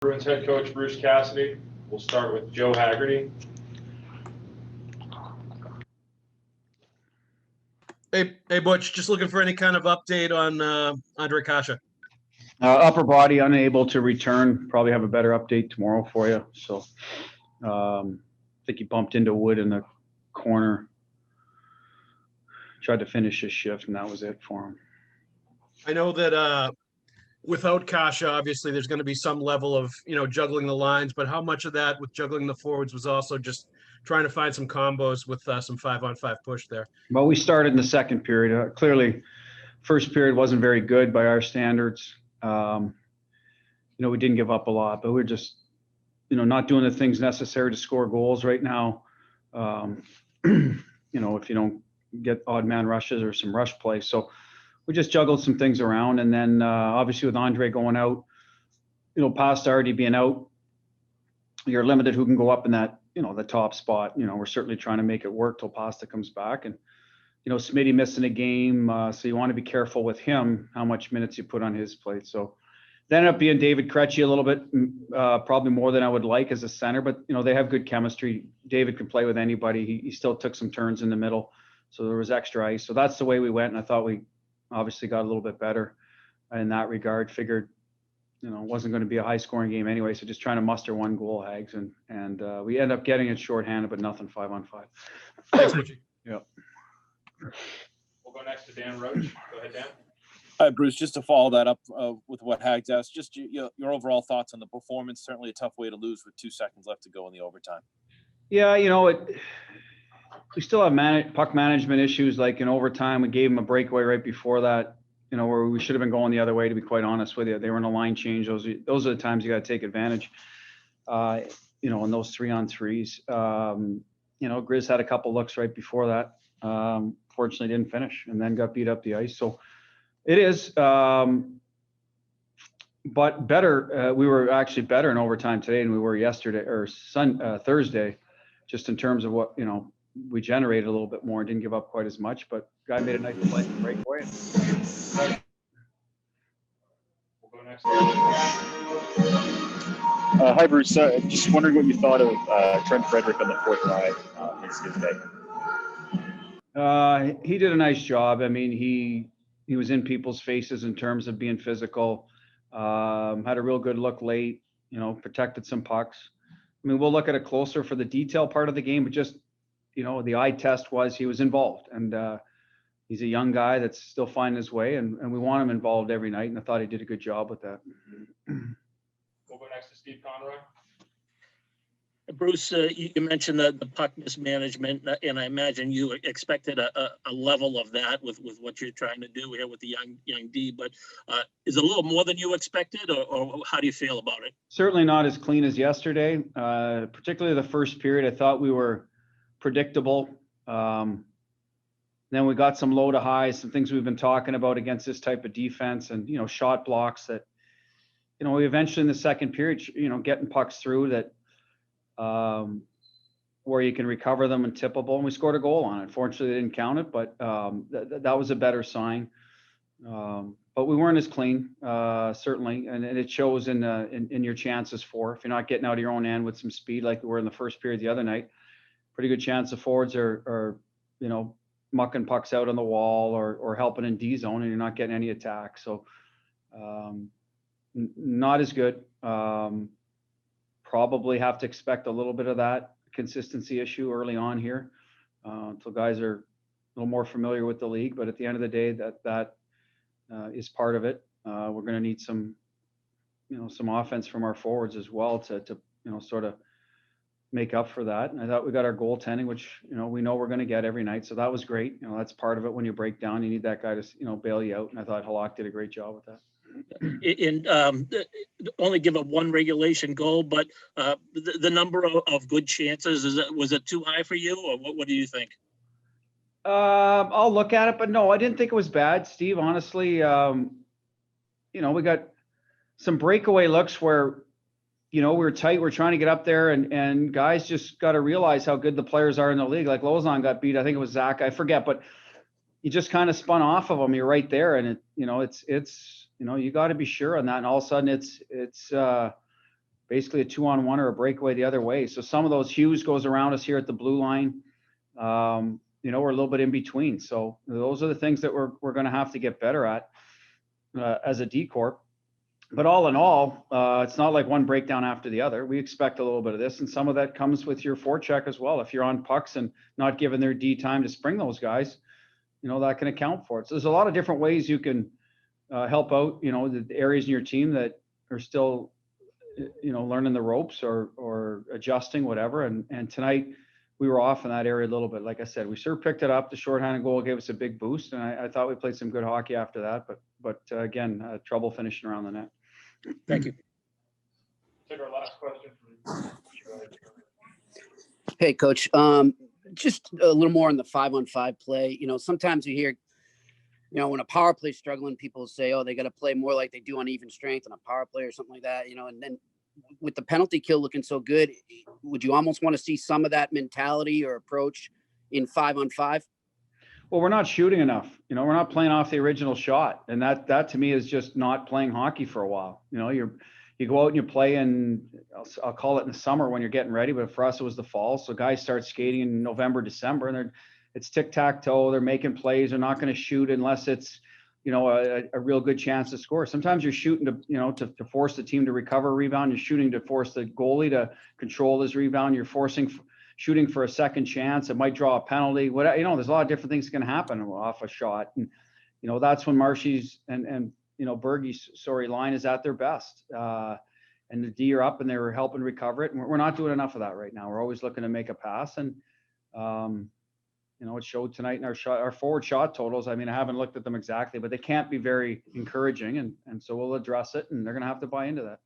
Bruins head coach Bruce Cassidy. We'll start with Joe Haggerty. Hey, Butch, just looking for any kind of update on Andre Kasha. Upper body unable to return. Probably have a better update tomorrow for you. So I think he bumped into wood in the corner. Tried to finish his shift, and that was it for him. I know that without Kasha, obviously there's going to be some level of, juggling the lines, but how much of that with juggling the forwards was also just trying to find some combos with some 5-on-5 push there? Well, we started in the second period. Clearly, first period wasn't very good by our standards. We didn't give up a lot, but we're just, not doing the things necessary to score goals right now. If you don't get odd man rushes or some rush play. So we just juggled some things around. And then obviously with Andre going out, Pasta already being out, you're limited who can go up in that, the top spot. We're certainly trying to make it work till Pasta comes back. And, Smitty missing a game. So you want to be careful with him, how much minutes you put on his plate. So that ended up being David Krejci a little bit, probably more than I would like as a center, but they have good chemistry. David can play with anybody. He still took some turns in the middle. So there was extra ice. So that's the way we went. And I thought we obviously got a little bit better in that regard. Figured, it wasn't going to be a high scoring game anyway. So just trying to muster one goal, Hags. And we end up getting it shorthanded, but nothing 5-on-5. Thanks, Butchie. Yeah. We'll go next to Dan Roach. Go ahead, Dan. Hi, Bruce. Just to follow that up with what Hags asked, just your overall thoughts on the performance. Certainly a tough way to lose with 2 seconds left to go in the overtime. Yeah, we still have puck management issues. Like in overtime, we gave them a breakaway right before that, where we should have been going the other way, to be quite honest with you. They were in a line change. Those are the times you got to take advantage, in those 3-on-3s. Grizz had a couple looks right before that. Fortunately didn't finish and then got beat up the ice. So it is, but better. We were actually better in overtime today than we were yesterday or Thursday, just in terms of what, we generated a little bit more and didn't give up quite as much, but guy made a nice play to break away. We'll go next. Hi, Bruce. Just wondering what you thought of Trent Frederick on the fourth line today. He did a nice job. I mean, he was in people's faces in terms of being physical. Had a real good look late. Protected some pucks. I mean, we'll look at it closer for the detail part of the game, but just the eye test was he was involved, and he's a young guy that's still finding his way, and we want him involved every night. And I thought he did a good job with that. We'll go next to Steve Conroy. Bruce, you mentioned the puck mismanagement, and I imagine you expected a level of that with what you're trying to do here with the young D. But is it a little more than you expected, or how do you feel about it? Certainly not as clean as yesterday. Particularly the first period, I thought we were predictable. Then we got some low to highs, some things we've been talking about against this type of defense, and shot blocks that we eventually in the second period, getting pucks through that. Where you can recover them and tippable, and we scored a goal on it. Fortunately, they didn't count it, but that was a better sign. But we weren't as clean, certainly, and it shows in your chances for. If you're not getting out of your own end with some speed like we were in the first period the other night, pretty good chance the forwards are mucking pucks out on the wall or helping in D zone, and you're not getting any attack. So not as good. Probably have to expect a little bit of that consistency issue early on here until guys are a little more familiar with the league. But at the end of the day, that is part of it. We're going to need some offense from our forwards as well to sort of make up for that. And I thought we got our goaltending, which, we know we're going to get every night. So that was great. That's part of it. When you break down, you need that guy to, bail you out. And I thought Halak did a great job with that. And only give up one regulation goal, but the number of good chances, was it too high for you, or what do you think? I'll look at it, but no, I didn't think it was bad, Steve. Honestly, we got some breakaway looks where, we were tight. We're trying to get up there, and guys just got to realize how good the players are in the league. Like Lozon got beat. I think it was Zach. I forget, but you just kind of spun off of them. You're right there, and it's you got to be sure on that. And all of a sudden, it's basically a 2-on-1 or a breakaway the other way. So some of those Hughes goes around us here at the blue line. You know, we're a little bit in between. So those are the things that we're going to have to get better at as a D Corp. But all in all, it's not like one breakdown after the other. We expect a little bit of this, and some of that comes with your forecheck as well. If you're on pucks and not giving their D time to spring those guys, you know, that can account for it. So there's a lot of different ways you can help out, you know, the areas in your team that are still, you know, learning the ropes or adjusting, whatever. And tonight we were off in that area a little bit. Like I said, we sure picked it up. The shorthanded goal gave us a big boost, and I thought we played some good hockey after that. But again, trouble finishing around the net. Thank you. Take our last question from. Hey, Coach. Just a little more on the 5-on-5 play. You know, sometimes you hear, you know, when a power play is struggling, people say, oh, they got to play more like they do on even strength on a power play or something like that. You know, and then with the penalty kill looking so good, would you almost want to see some of that mentality or approach in 5-on-5? Well, we're not shooting enough. You know, we're not playing off the original shot. And that to me is just not playing hockey for a while. You know, you go out and you play in, I'll call it in the summer when you're getting ready, but for us, it was the fall. So guys start skating in November, December, and it's tic-tac-toe. They're making plays. They're not going to shoot unless it's, you know, a real good chance to score. Sometimes you're shooting to, you know, to force the team to recover a rebound. You're shooting to force the goalie to control his rebound. You're shooting for a second chance. It might draw a penalty. What, you know, there's a lot of different things can happen off a shot. And, you know, that's when Marshy's and you know, Bergey's line is at their best. And the D are up and they're helping recover it. And we're not doing enough of that right now. We're always looking to make a pass. And, you know, it showed tonight in our forward shot totals. I mean, I haven't looked at them exactly, but they can't be very encouraging. And so we'll address it, and they're going to have to buy into that.